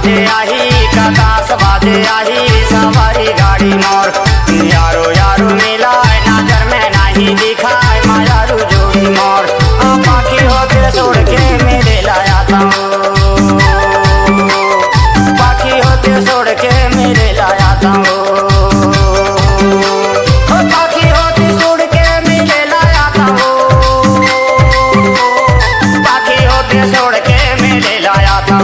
बाजे आही का दास बाजे आही सवारी गाड़ी मोर यारो यारो मिला नजर में नहीं दिखाए मायारू जोड़ी मोर पाखी होते छोड़ के मेले लाया था पाखी होते छोड़ के मेले लाया था पाखी होते छोड़ के मेले लाया था पाखी होते छोड़ के मेले लाया था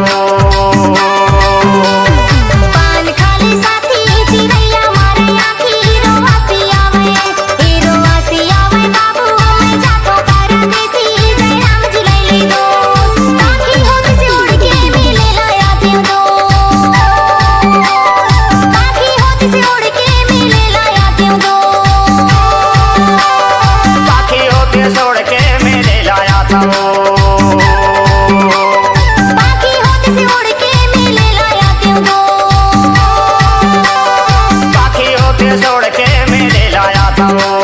छोड़ के मेले लाया था